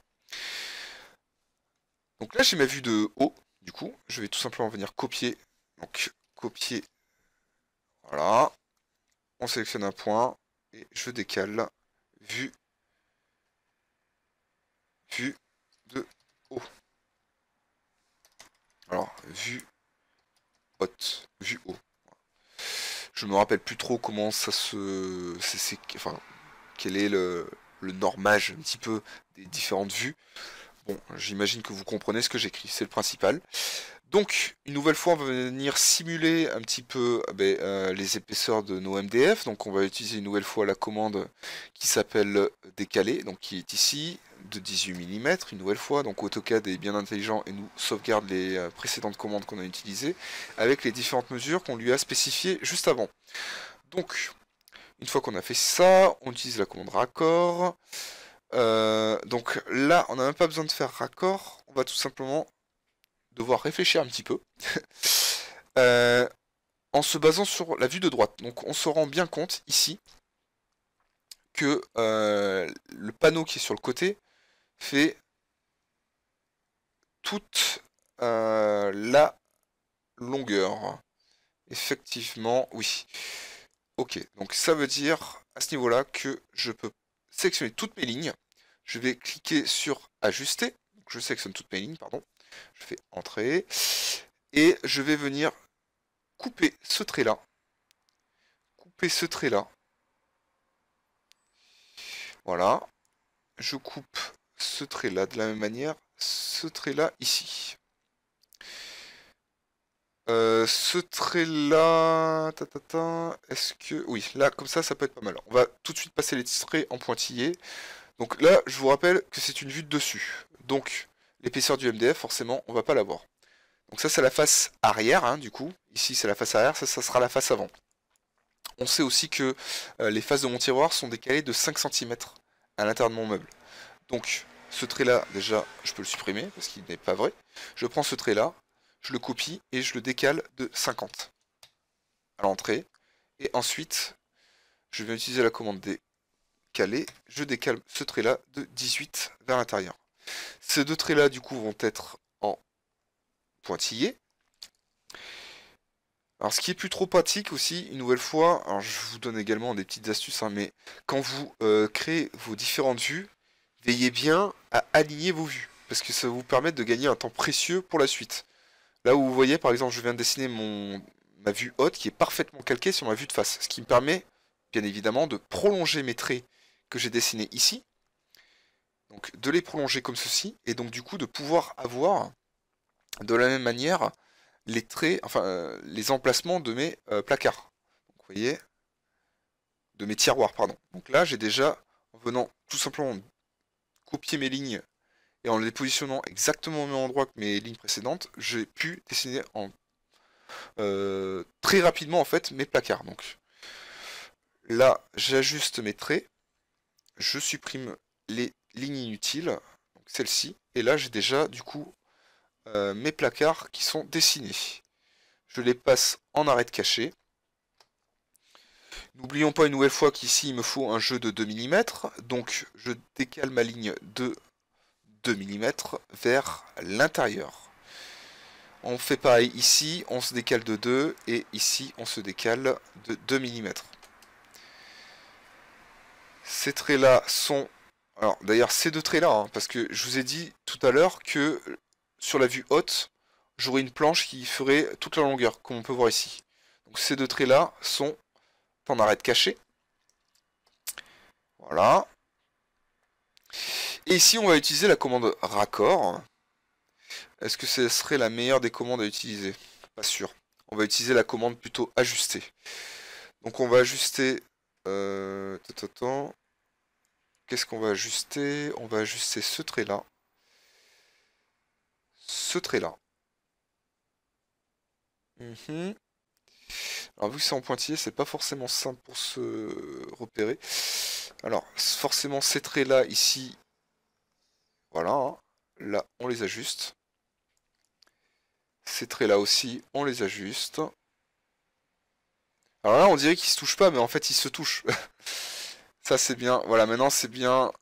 Donc là, j'ai ma vue de haut. Du coup, je vais tout simplement venir copier. Donc, copier. Voilà. On sélectionne un point. Et je décale. Vue. Vue de haut. Alors, vue haute. Vue haut. Je me rappelle plus trop comment ça se... enfin, quel est le normage un petit peu des différentes vues. Bon, j'imagine que vous comprenez ce que j'écris, c'est le principal. Donc, une nouvelle fois, on va venir simuler un petit peu les épaisseurs de nos MDF. Donc, on va utiliser une nouvelle fois la commande qui s'appelle décaler, donc qui est ici, de 18 mm, une nouvelle fois. Donc, AutoCAD est bien intelligent et nous sauvegarde les précédentes commandes qu'on a utilisées avec les différentes mesures qu'on lui a spécifiées juste avant. Donc, une fois qu'on a fait ça, on utilise la commande raccord. Donc là, on n'a même pas besoin de faire raccord, on va tout simplement devoir réfléchir un petit peu en se basant sur la vue de droite. Donc on se rend bien compte ici que le panneau qui est sur le côté fait toute la longueur. Effectivement, oui. Ok, donc ça veut dire à ce niveau-là que je peux sélectionner toutes mes lignes. Je vais cliquer sur ajuster. Donc je sélectionne toutes mes lignes, pardon. Je fais entrée. Et je vais venir couper ce trait-là. Couper ce trait-là. Voilà. Je coupe ce trait-là de la même manière. Ce trait-là ici. Ce trait-là... Est-ce que... Oui, là, comme ça peut être pas mal. On va tout de suite passer les traits en pointillé. Donc là, je vous rappelle que c'est une vue de dessus. Donc, l'épaisseur du MDF, forcément, on va pas l'avoir. Donc ça, c'est la face arrière, hein, du coup. Ici, c'est la face arrière, ça sera la face avant. On sait aussi que les faces de mon tiroir sont décalées de 5 cm à l'intérieur de mon meuble. Donc, ce trait-là, déjà, je peux le supprimer, parce qu'il n'est pas vrai. Je prends ce trait-là, je le copie, et je le décale de 50 à l'entrée. Et ensuite, je vais utiliser la commande décaler. Je décale ce trait-là de 18 vers l'intérieur. Ces deux traits-là, du coup, vont être en pointillé. Alors, ce qui est plus trop pratique aussi, une nouvelle fois, alors je vous donne également des petites astuces, hein, mais quand vous créez vos différentes vues, veillez bien à aligner vos vues, parce que ça va vous permettre de gagner un temps précieux pour la suite. Là où vous voyez, par exemple, je viens de dessiner ma vue haute qui est parfaitement calquée sur ma vue de face, ce qui me permet, bien évidemment, de prolonger mes traits que j'ai dessinés ici, donc de les prolonger comme ceci, et donc du coup de pouvoir avoir de la même manière les traits, enfin les emplacements de mes placards. Donc, vous voyez, de mes tiroirs, pardon. Donc là, j'ai déjà, en venant tout simplement copier mes lignes et en les positionnant exactement au même endroit que mes lignes précédentes, j'ai pu dessiner très rapidement en fait mes placards. Donc là, j'ajuste mes traits, je supprime les lignes inutiles, donc celle-ci, et là j'ai déjà du coup mes placards qui sont dessinés. Je les passe en arête cachée. N'oublions pas une nouvelle fois qu'ici il me faut un jeu de 2 mm, donc je décale ma ligne de 2 mm vers l'intérieur. On fait pareil ici, on se décale de 2 et ici on se décale de 2 mm. Ces traits là sont... Alors d'ailleurs ces deux traits là, hein, parce que je vous ai dit tout à l'heure que sur la vue haute, j'aurai une planche qui ferait toute la longueur, comme on peut voir ici. Donc ces deux traits là sont en arrêt de caché. Voilà. Et ici on va utiliser la commande raccord. Est-ce que ce serait la meilleure des commandes à utiliser? Pas sûr. On va utiliser la commande plutôt ajuster. Donc on va ajuster... Qu'est-ce qu'on va ajuster? On va ajuster ce trait là. Ce trait là. Alors vu que c'est en pointillé, c'est pas forcément simple pour se repérer. Alors forcément ces traits là ici, voilà, hein. Là on les ajuste. Ces traits là aussi, on les ajuste. Alors là on dirait qu'ils se touchent pas, mais en fait ils se touchent. Ça c'est bien, voilà, maintenant c'est bien.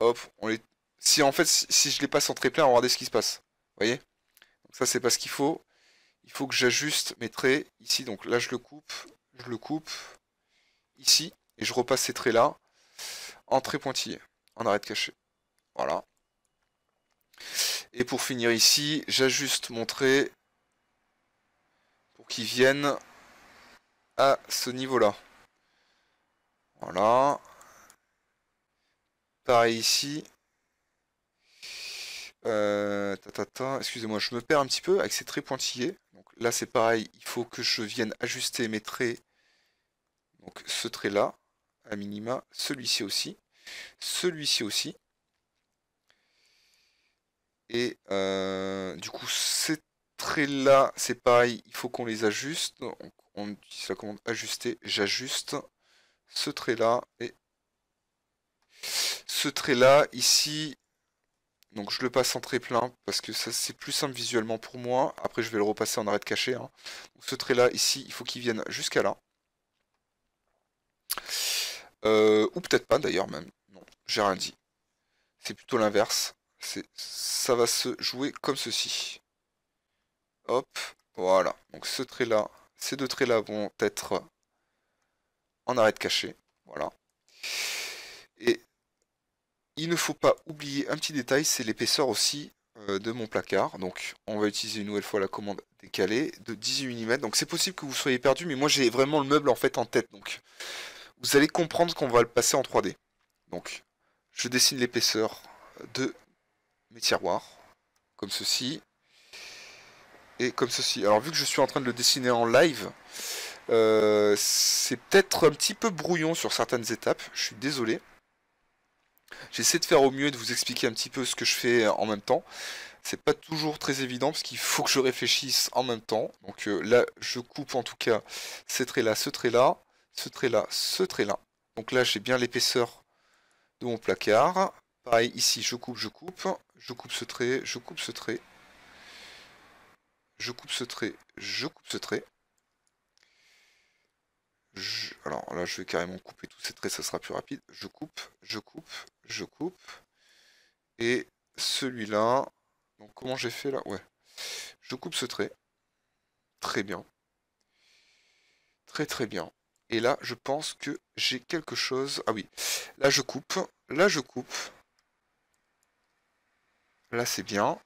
Hop, on les... Si en fait, si je les passe en trait plein, regardez ce qui se passe. Vous voyez? Donc ça c'est pas ce qu'il faut. Il faut que j'ajuste mes traits ici. Donc là je le coupe ici, et je repasse ces traits là en trait pointillé, en arrêt de caché. Voilà. Et pour finir ici, j'ajuste mon trait pour qu'il vienne à ce niveau-là. Voilà. Pareil ici. Excusez-moi, je me perds un petit peu avec ces traits pointillés. Donc là c'est pareil, il faut que je vienne ajuster mes traits. Donc ce trait là, à minima, celui-ci aussi, celui-ci aussi. Et du coup ces traits là, c'est pareil, il faut qu'on les ajuste. Donc, on utilise la commande ajuster, j'ajuste ce trait là et ce trait là ici. Donc je le passe en trait plein parce que ça c'est plus simple visuellement pour moi. Après je vais le repasser en arrêt de caché, hein. Donc, ce trait là ici, il faut qu'il vienne jusqu'à là. Ou peut-être pas d'ailleurs même. Non, j'ai rien dit. C'est plutôt l'inverse. Ça va se jouer comme ceci. Hop, voilà. Donc ce trait là, ces deux traits là vont être en arrêt de caché. Voilà. Et il ne faut pas oublier un petit détail, c'est l'épaisseur aussi de mon placard. Donc on va utiliser une nouvelle fois la commande décalée de 18 mm. Donc c'est possible que vous soyez perdu, mais moi j'ai vraiment le meuble en fait en tête. Donc vous allez comprendre qu'on va le passer en 3D. Donc je dessine l'épaisseur de mes tiroirs, comme ceci, et comme ceci. Alors vu que je suis en train de le dessiner en live, c'est peut-être un petit peu brouillon sur certaines étapes, je suis désolé. J'essaie de faire au mieux, de vous expliquer un petit peu ce que je fais en même temps. C'est pas toujours très évident parce qu'il faut que je réfléchisse en même temps. Donc là, je coupe en tout cas ces traits là, ce trait là, ce trait là, ce trait là. Donc là, j'ai bien l'épaisseur de mon placard. Pareil, ici, je coupe ce trait, je coupe ce trait, je coupe ce trait, je coupe ce trait. Alors là, je vais carrément couper tous ces traits, ça sera plus rapide. Je coupe, je coupe, je coupe. Et celui-là, donc comment j'ai fait là? Ouais. Je coupe ce trait. Très bien. Très très bien. Et là, je pense que j'ai quelque chose. Ah oui. Là, je coupe. Là, je coupe. Là, c'est bien.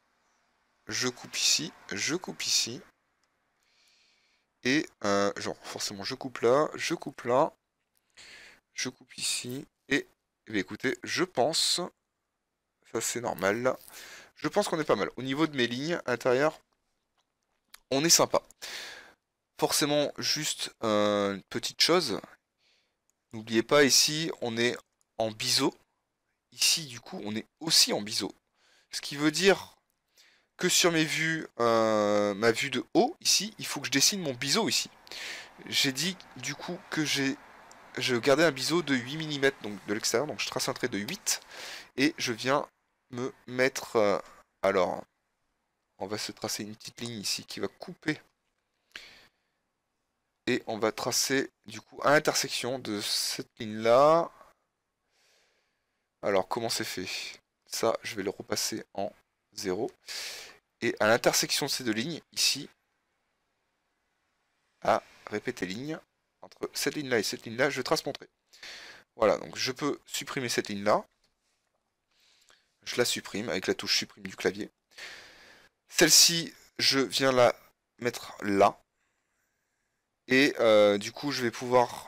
Je coupe ici. Je coupe ici. Et genre, forcément, je coupe là. Je coupe là. Je coupe ici. Et, eh bien, écoutez, je pense. Ça, c'est normal. Je pense qu'on est pas mal. Au niveau de mes lignes intérieures, on est sympa. Forcément, juste une petite chose. N'oubliez pas, ici, on est en biseau. Ici, du coup, on est aussi en biseau. Ce qui veut dire que sur mes vues, ma vue de haut, ici, il faut que je dessine mon biseau ici. J'ai dit, du coup, que je gardais un biseau de 8 mm, donc de l'extérieur. Donc je trace un trait de 8. Et je viens me mettre... alors, on va se tracer une petite ligne ici qui va couper. Et on va tracer, du coup, à l'intersection de cette ligne-là. Alors, comment c'est fait? Ça, je vais le repasser en 0. Et à l'intersection de ces deux lignes, ici, à répéter ligne, entre cette ligne-là et cette ligne-là, je trace mon trait. Voilà, donc je peux supprimer cette ligne-là. Je la supprime avec la touche supprime du clavier. Celle-ci, je viens la mettre là. Et du coup, je vais pouvoir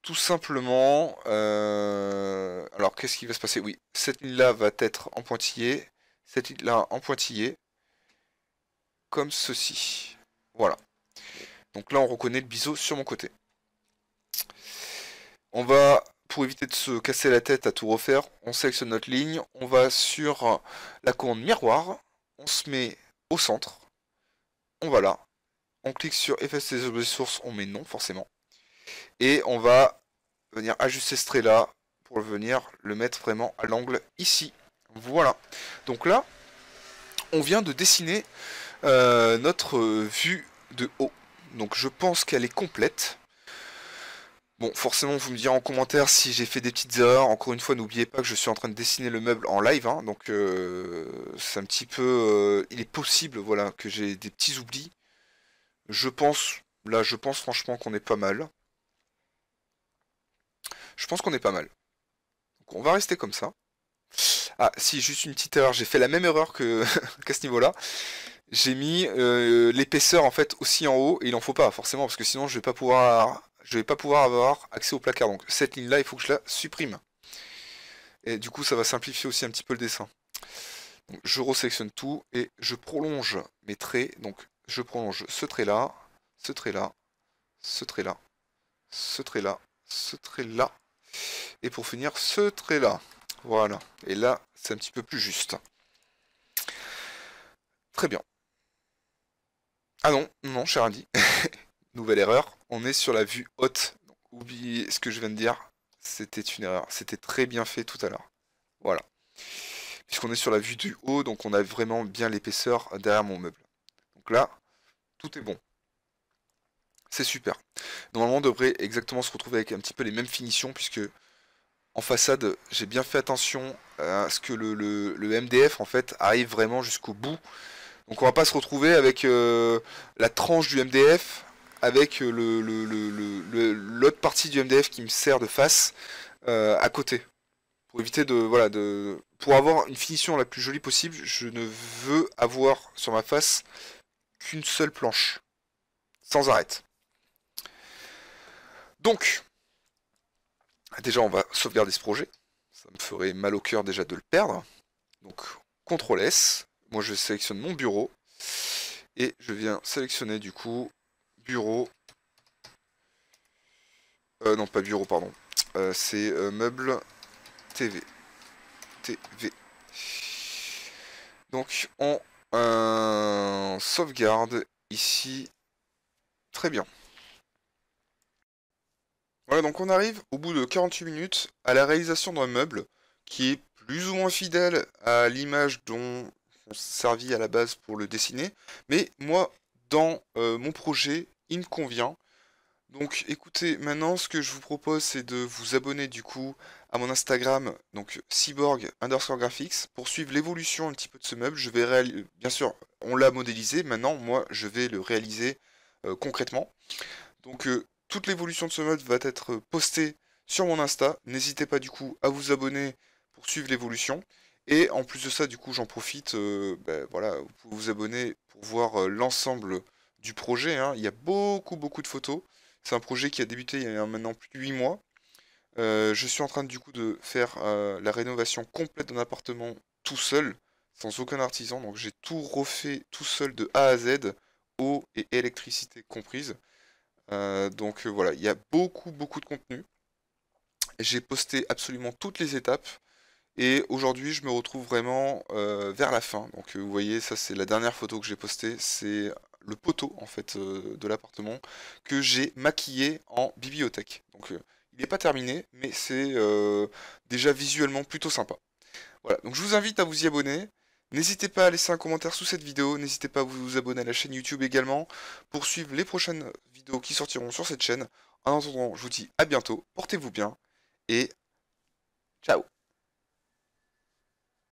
tout simplement... alors, qu'est-ce qui va se passer? Oui, cette ligne-là va être en pointillé. Cette ligne-là en pointillé. Comme ceci. Voilà. Donc là, on reconnaît le biseau sur mon côté. On va, pour éviter de se casser la tête à tout refaire, on sélectionne notre ligne. On va sur la commande miroir. On se met au centre. On va là. On clique sur effacer les objets sources. On met non, forcément. Et on va venir ajuster ce trait là pour venir le mettre vraiment à l'angle ici. Voilà. Donc là, on vient de dessiner notre vue de haut. Donc je pense qu'elle est complète. Bon, forcément, vous me direz en commentaire si j'ai fait des petites erreurs. Encore une fois, n'oubliez pas que je suis en train de dessiner le meuble en live, hein, donc c'est un petit peu... il est possible, voilà, que j'ai des petits oublis. Je pense, là, je pense franchement qu'on est pas mal. Je pense qu'on est pas mal. Donc on va rester comme ça. Ah, si, juste une petite erreur. J'ai fait la même erreur que qu'à ce niveau-là. J'ai mis l'épaisseur en fait aussi en haut et il en faut pas forcément parce que sinon je vais pas pouvoir avoir accès au placard. Donc cette ligne là il faut que je la supprime. Et du coup ça va simplifier aussi un petit peu le dessin. Donc, je resélectionne tout et je prolonge mes traits. Donc je prolonge ce trait là, ce trait là, ce trait là, ce trait là, ce trait là. Et pour finir ce trait là. Voilà. Et là c'est un petit peu plus juste. Très bien. Ah non, non, j'ai rien dit. Nouvelle erreur. On est sur la vue haute. Donc, oubliez ce que je viens de dire. C'était une erreur. C'était très bien fait tout à l'heure. Voilà. Puisqu'on est sur la vue du haut, donc on a vraiment bien l'épaisseur derrière mon meuble. Donc là, tout est bon. C'est super. Normalement, on devrait exactement se retrouver avec un petit peu les mêmes finitions, puisque en façade, j'ai bien fait attention à ce que le MDF en fait arrive vraiment jusqu'au bout. Donc on va pas se retrouver avec la tranche du MDF avec l'autre partie du MDF qui me sert de face à côté. Pour éviter de voilà pour avoir une finition la plus jolie possible, je ne veux avoir sur ma face qu'une seule planche sans arrêt. Donc déjà on va sauvegarder ce projet. Ça me ferait mal au cœur déjà de le perdre. Donc CTRL S. Moi je sélectionne mon bureau. Et je viens sélectionner du coup bureau. Non pas bureau pardon. C'est meuble TV. TV. Donc on sauvegarde ici. Très bien. Voilà, donc on arrive au bout de 48 minutes à la réalisation d'un meuble qui est plus ou moins fidèle à l'image dont on s'est servi à la base pour le dessiner. Mais moi, dans mon projet, il me convient. Donc écoutez, maintenant ce que je vous propose c'est de vous abonner du coup à mon Instagram, donc cyborg_graphics, pour suivre l'évolution un petit peu de ce meuble. Je vais bien sûr, on l'a modélisé, maintenant moi je vais le réaliser concrètement. Donc toute l'évolution de ce meuble va être postée sur mon Insta. N'hésitez pas du coup à vous abonner pour suivre l'évolution. Et en plus de ça, du coup j'en profite, ben, voilà, vous pouvez vous abonner pour voir l'ensemble du projet, hein. Il y a beaucoup de photos. C'est un projet qui a débuté il y a maintenant plus de 8 mois. Je suis en train du coup de faire la rénovation complète d'un appartement tout seul, sans aucun artisan. Donc j'ai tout refait tout seul de A à Z, eau et électricité comprises. Donc voilà, il y a beaucoup de contenu. J'ai posté absolument toutes les étapes. Et aujourd'hui, je me retrouve vraiment vers la fin. Donc vous voyez, ça c'est la dernière photo que j'ai postée. C'est le poteau en fait de l'appartement que j'ai maquillé en bibliothèque. Donc il n'est pas terminé, mais c'est déjà visuellement plutôt sympa. Voilà, donc je vous invite à vous y abonner. N'hésitez pas à laisser un commentaire sous cette vidéo. N'hésitez pas à vous abonner à la chaîne YouTube également pour suivre les prochaines vidéos qui sortiront sur cette chaîne. En attendant, je vous dis à bientôt, portez-vous bien et ciao!